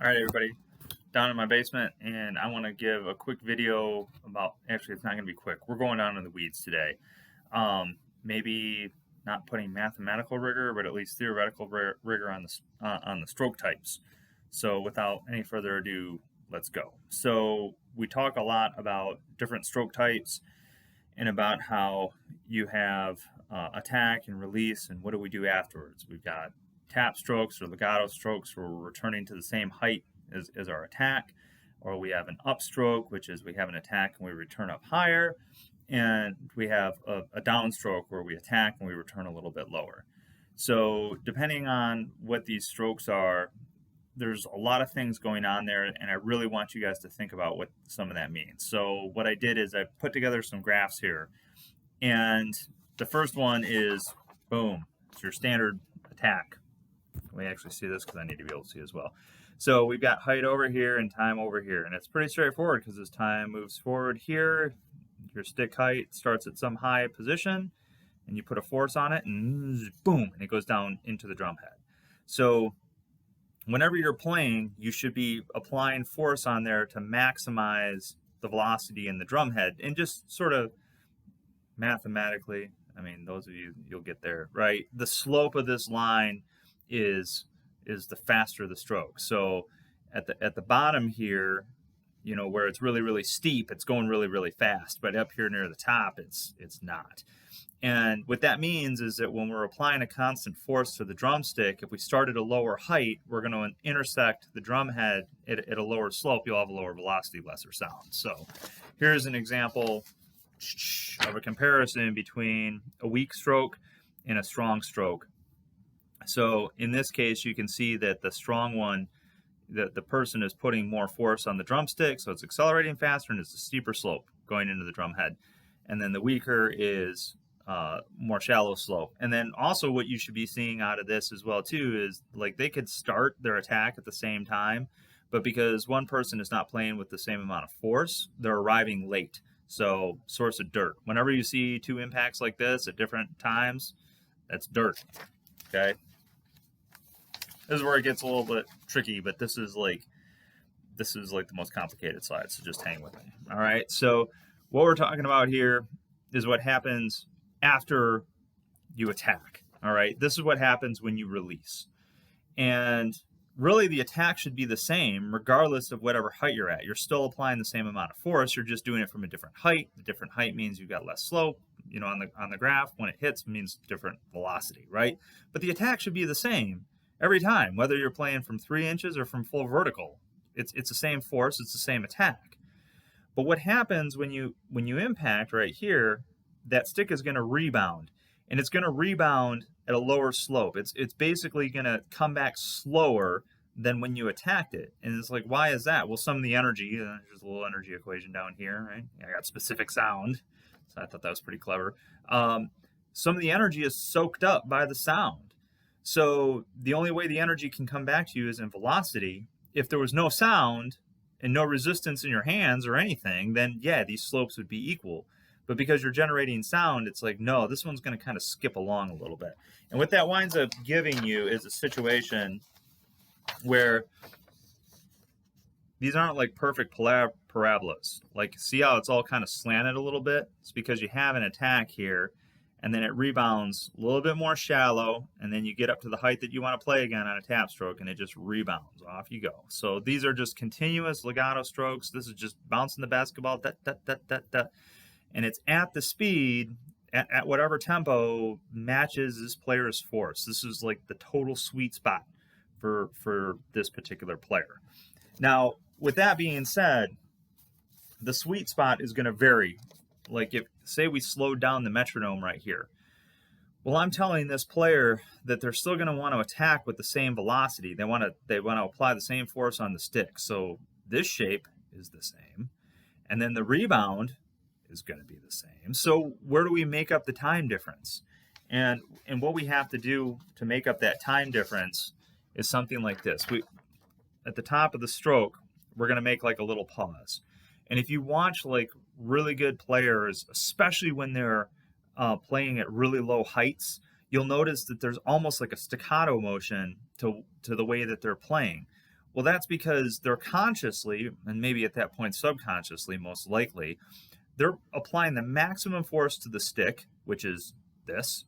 All right, everybody, down in my basement, and I want to give a quick video about. Actually, it's not going to be quick. We're going down in the weeds today. Maybe not putting mathematical rigor, but at least theoretical rigor on the stroke types. So, without any further ado, let's go. So, we talk a lot about different stroke types and about how you have attack and release, and what do we do afterwards. We've got tap strokes or legato strokes where we're returning to the same height as our attack, or we have an upstroke, which is we have an attack and we return up higher, and we have a downstroke where we attack and we return a little bit lower. So depending on what these strokes are, there's a lot of things going on there, and I really want you guys to think about what some of that means. So what I did is I put together some graphs here, and the first one is, boom, it's your standard attack. We actually see this because I need to be able to see as well. So we've got height over here and time over here, and it's pretty straightforward because as time moves forward here, your stick height starts at some high position, and you put a force on it, and boom, and it goes down into the drum head. So whenever you're playing, you should be applying force on there to maximize the velocity in the drum head, and just sort of mathematically, I mean, those of you, you'll get there, right? The slope of this line is the faster the stroke. So at the bottom here, you know, where it's really steep, it's going really fast, but up here near the top, it's not. And what that means is that when we're applying a constant force to the drumstick, if we start at a lower height, we're going to intersect the drum head at a lower slope. You'll have a lower velocity, lesser sound. So here's an example of a comparison between a weak stroke and a strong stroke. So in this case, you can see that the strong one, the person is putting more force on the drumstick, so it's accelerating faster and it's a steeper slope going into the drum head. And then the weaker is more shallow slope. And then also what you should be seeing out of this as well too is, like, they could start their attack at the same time, but because one person is not playing with the same amount of force, they're arriving late. So source of dirt. Whenever you see two impacts like this at different times, that's dirt. Okay. This is where it gets a little bit tricky, but this is like the most complicated slide, so just hang with me. All right. So what we're talking about here is what happens after you attack. All right. This is what happens when you release. And really the attack should be the same regardless of whatever height you're at. You're still applying the same amount of force. You're just doing it from a different height. The different height means you've got less slope. You know, on the graph, when it hits, means different velocity, right? But the attack should be the same every time, whether you're playing from 3 inches or from full vertical. It's the same force. It's the same attack. But what happens when you impact right here, that stick is going to rebound, and it's going to rebound at a lower slope. It's basically going to come back slower than when you attacked it. And it's like, why is that? Well, some of the energy, there's a little energy equation down here, right? I got specific sound, so I thought that was pretty clever. Some of the energy is soaked up by the sound. So the only way the energy can come back to you is in velocity. If there was no sound and no resistance in your hands or anything, then yeah, these slopes would be equal. But because you're generating sound, it's like, no, this one's going to kind of skip along a little bit. And what that winds up giving you is a situation where these aren't like perfect parabolas. Like, see how it's all kind of slanted a little bit? It's because you have an attack here, and then it rebounds a little bit more shallow, and then you get up to the height that you want to play again on a tap stroke, and it just rebounds. Off you go. So these are just continuous legato strokes. This is just bouncing the basketball, and it's at the speed, at whatever tempo matches this player's force. This is like the total sweet spot for this particular player. Now, with that being said, the sweet spot is going to vary. Like, if, say, we slowed down the metronome right here. Well, I'm telling this player that they're still going to want to attack with the same velocity. They want to apply the same force on the stick. So this shape is the same, and then the rebound is going to be the same. So where do we make up the time difference? And what we have to do to make up that time difference is something like this. At the top of the stroke, we're going to make like a little pause. And if you watch like really good players, especially when they're playing at really low heights, you'll notice that there's almost like a staccato motion to the way that they're playing. Well, that's because they're consciously, and maybe at that point subconsciously, most likely, they're applying the maximum force to the stick, which is this,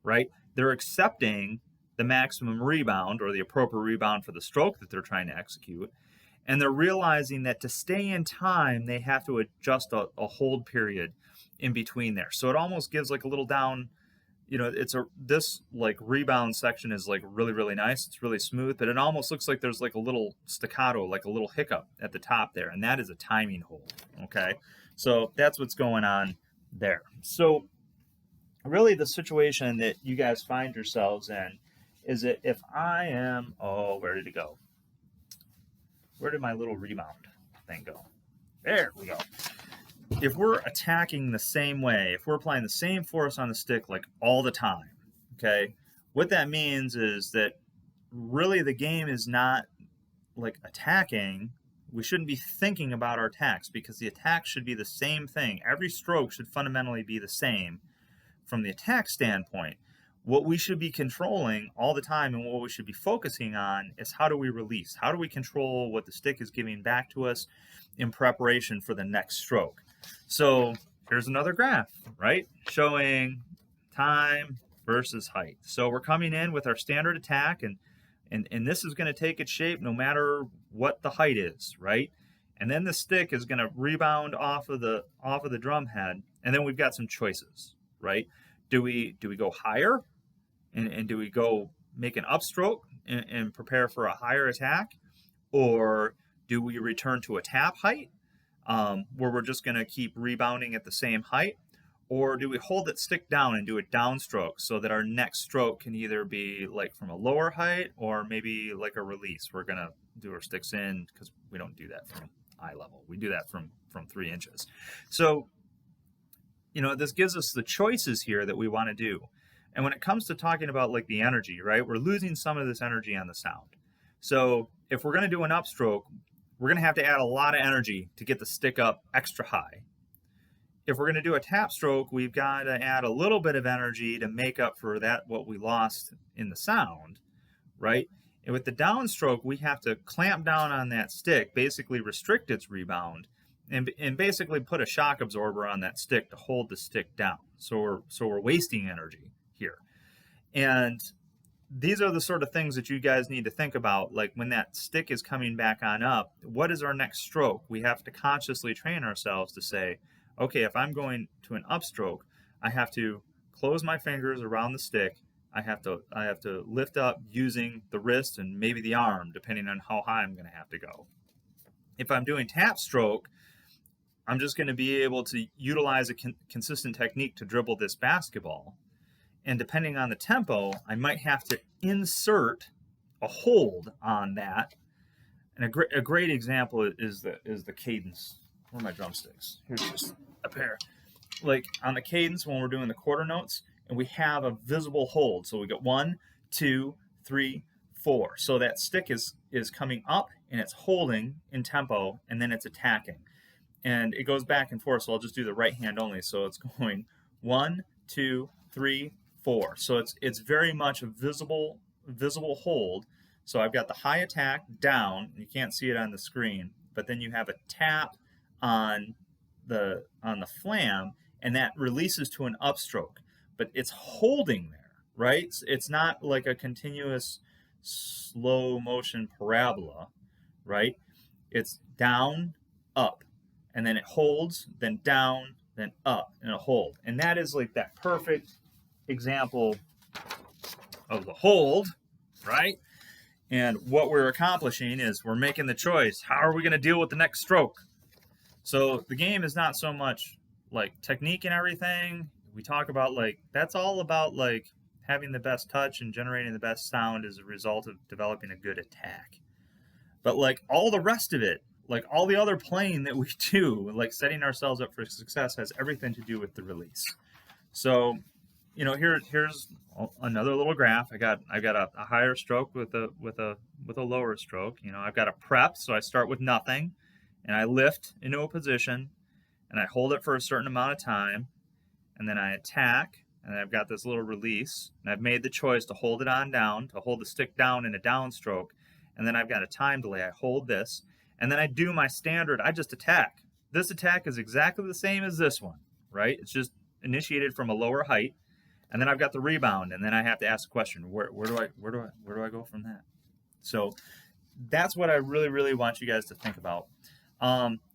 right? They're accepting the maximum rebound or the appropriate rebound for the stroke that they're trying to execute. And they're realizing that to stay in time, they have to adjust a hold period in between there. So it almost gives like a little down, this like rebound section is like really, really nice. It's really smooth, but it almost looks like there's like a little staccato, like a little hiccup at the top there. And that is a timing hold. Okay. So that's what's going on there. So really the situation that you guys find yourselves in is that if I am, where did it go? Where did my little rebound thing go? There we go. If we're attacking the same way, if we're applying the same force on the stick like all the time, okay, what that means is that really the game is not like attacking. We shouldn't be thinking about our attacks because the attack should be the same thing. Every stroke should fundamentally be the same from the attack standpoint. What we should be controlling all the time and what we should be focusing on is how do we release? How do we control what the stick is giving back to us in preparation for the next stroke? So here's another graph, right? Showing time versus height. So we're coming in with our standard attack and this is going to take its shape no matter what the height is, right? And then the stick is going to rebound off of the drum head, and then we've got some choices, right? Do we go higher? And do we go make an upstroke and prepare for a higher attack? Or do we return to a tap height where we're just going to keep rebounding at the same height? Or do we hold that stick down and do a downstroke so that our next stroke can either be like from a lower height or maybe like a release? We're going to do our sticks in because we don't do that from eye level. We do that from 3 inches. So, this gives us the choices here that we want to do. And when it comes to talking about like the energy, right, we're losing some of this energy on the sound. So if we're going to do an upstroke, we're going to have to add a lot of energy to get the stick up extra high. If we're going to do a tap stroke, we've got to add a little bit of energy to make up for that, what we lost in the sound, right? And with the downstroke, we have to clamp down on that stick, basically restrict its rebound, and basically put a shock absorber on that stick to hold the stick down. So we're wasting energy here. And these are the sort of things that you guys need to think about. Like when that stick is coming back on up, what is our next stroke? We have to consciously train ourselves to say, okay, if I'm going to an upstroke, I have to close my fingers around the stick. I have to lift up using the wrist and maybe the arm, depending on how high I'm going to have to go. If I'm doing tap stroke, I'm just going to be able to utilize a consistent technique to dribble this basketball. And depending on the tempo, I might have to insert a hold on that. And a great example is the cadence. Where are my drumsticks? Here's just a pair. Like on the cadence when we're doing the quarter notes, and we have a visible hold. So we got 1, 2, 3, 4. So that stick is coming up and it's holding in tempo, and then it's attacking. And it goes back and forth. So I'll just do the right hand only. So it's going 1, 2, 3, 4. So it's very much a visible hold. So I've got the high attack down. You can't see it on the screen, but then you have a tap on the flam, and that releases to an upstroke. But it's holding there, right? It's not like a continuous slow motion parabola, right? It's down, up, and then it holds, then down, then up, and a hold. And that is like that perfect example of the hold, right? And what we're accomplishing is we're making the choice. How are we going to deal with the next stroke? So the game is not so much like technique and everything. We talk about like, that's all about like having the best touch and generating the best sound as a result of developing a good attack. But like all the rest of it, like all the other playing that we do, like setting ourselves up for success, has everything to do with the release. So, here's another little graph. I got a higher stroke with a lower stroke. I've got a prep, so I start with nothing, and I lift into a position, and I hold it for a certain amount of time, and then I attack, and I've got this little release, and I've made the choice to hold it on down, to hold the stick down in a downstroke, and then I've got a time delay. I hold this, and then I do my standard. I just attack. This attack is exactly the same as this one, right? It's just initiated from a lower height, and then I've got the rebound, and then I have to ask a question: where do I go from that? So that's what I really, really want you guys to think about.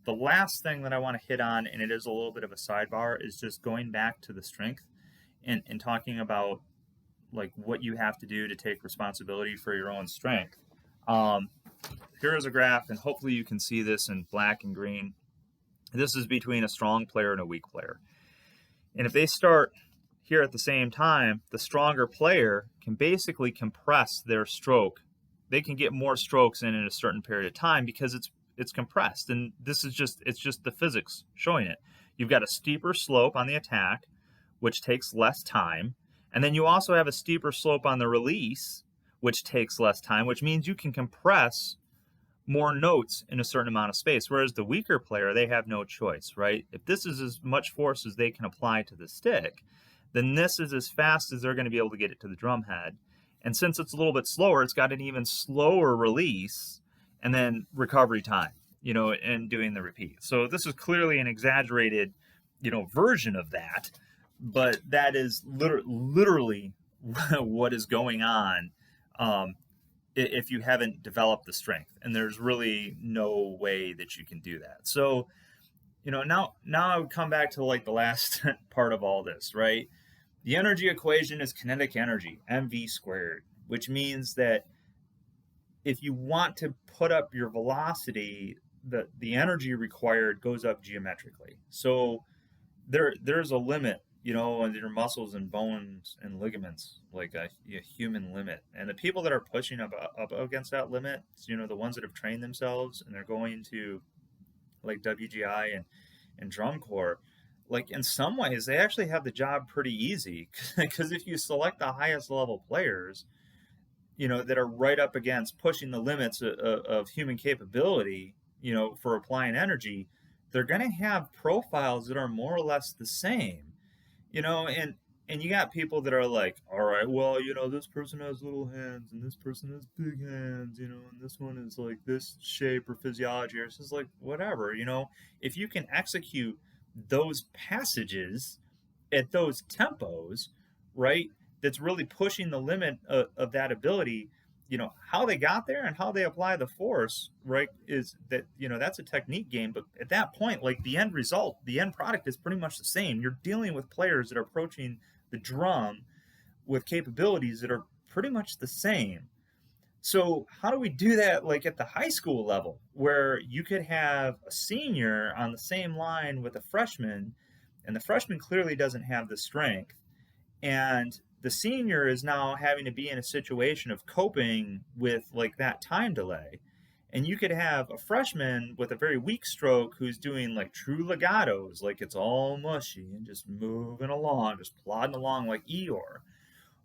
The last thing that I want to hit on, and it is a little bit of a sidebar, is just going back to the strength and talking about like what you have to do to take responsibility for your own strength. Here is a graph, and hopefully you can see this in black and green. This is between a strong player and a weak player. And if they start here at the same time, the stronger player can basically compress their stroke. They can get more strokes in a certain period of time because it's compressed. And this is it's just the physics showing it. You've got a steeper slope on the attack, which takes less time. And then you also have a steeper slope on the release, which takes less time, which means you can compress more notes in a certain amount of space. Whereas the weaker player, they have no choice, right? If this is as much force as they can apply to the stick, then this is as fast as they're going to be able to get it to the drum head. And since it's a little bit slower, it's got an even slower release and then recovery time, and doing the repeat. So this is clearly an exaggerated, version of that, but that is literally what is going on if you haven't developed the strength. And there's really no way that you can do that. So, now I would come back to like the last part of all this, right? The energy equation is kinetic energy, mv squared, which means that if you want to put up your velocity, the energy required goes up geometrically. So there's a limit, on your muscles and bones and ligaments, like a human limit. And the people that are pushing up against that limit, the ones that have trained themselves and they're going to like WGI and drum corps, like in some ways they actually have the job pretty easy, because if you select the highest level players, that are right up against pushing the limits of human capability, for applying energy, they're going to have profiles that are more or less the same, and you got people that are like, all right, well, this person has little hands and this person has big hands, and this one is like this shape or physiology, or it's just like whatever, if you can execute those passages at those tempos, right, that's really pushing the limit of that ability, how they got there and how they apply the force, right, is that, that's a technique game. But at that point, like the end result, the end product is pretty much the same. You're dealing with players that are approaching the drum with capabilities that are pretty much the same. So how do we do that like at the high school level, where you could have a senior on the same line with a freshman, and the freshman clearly doesn't have the strength, and the senior is now having to be in a situation of coping with like that time delay. And you could have a freshman with a very weak stroke who's doing like true legatos, like it's all mushy and just moving along, just plodding along like Eeyore.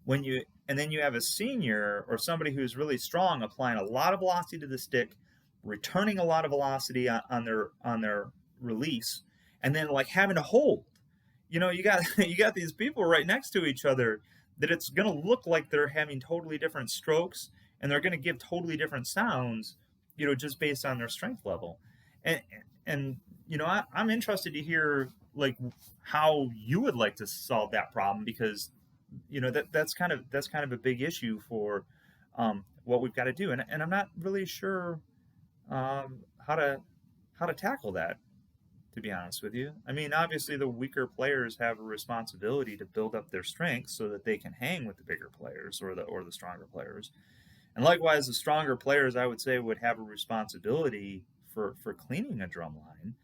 And then you have a senior or somebody who's really strong applying a lot of velocity to the stick, returning a lot of velocity on their release, and then like having to hold. You got these people right next to each other that it's going to look like they're having totally different strokes, and they're going to give totally different sounds, just based on their strength level. And I'm interested to hear like how you would like to solve that problem, because that's kind of a big issue for what we've got to do, and I'm not really sure how to tackle that, to be honest with you. I mean, obviously the weaker players have a responsibility to build up their strength so that they can hang with the bigger players or the stronger players. And likewise, the stronger players, I would say, would have a responsibility for cleaning a drum line,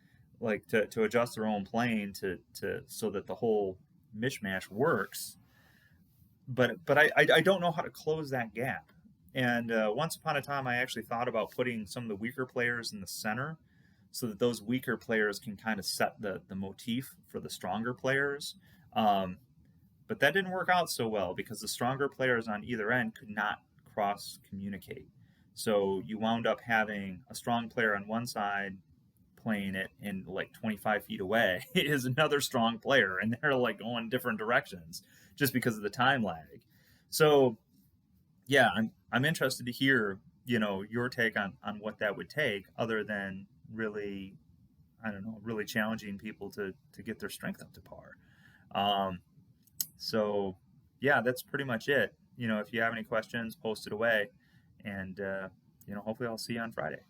like to adjust their own playing to so that the whole mishmash works. But I don't know how to close that gap. And once upon a time, I actually thought about putting some of the weaker players in the center, so that those weaker players can kind of set the motif for the stronger players. But that didn't work out so well, because the stronger players on either end could not cross communicate. So you wound up having a strong player on one side playing it, and like 25 feet away is another strong player, and they're like going different directions just because of the time lag. So yeah, I'm interested to hear your take on what that would take, other than really, I don't know, really challenging people to get their strength up to par. Um, so yeah, that's pretty much it. If you have any questions, post it away, and hopefully I'll see you on Friday.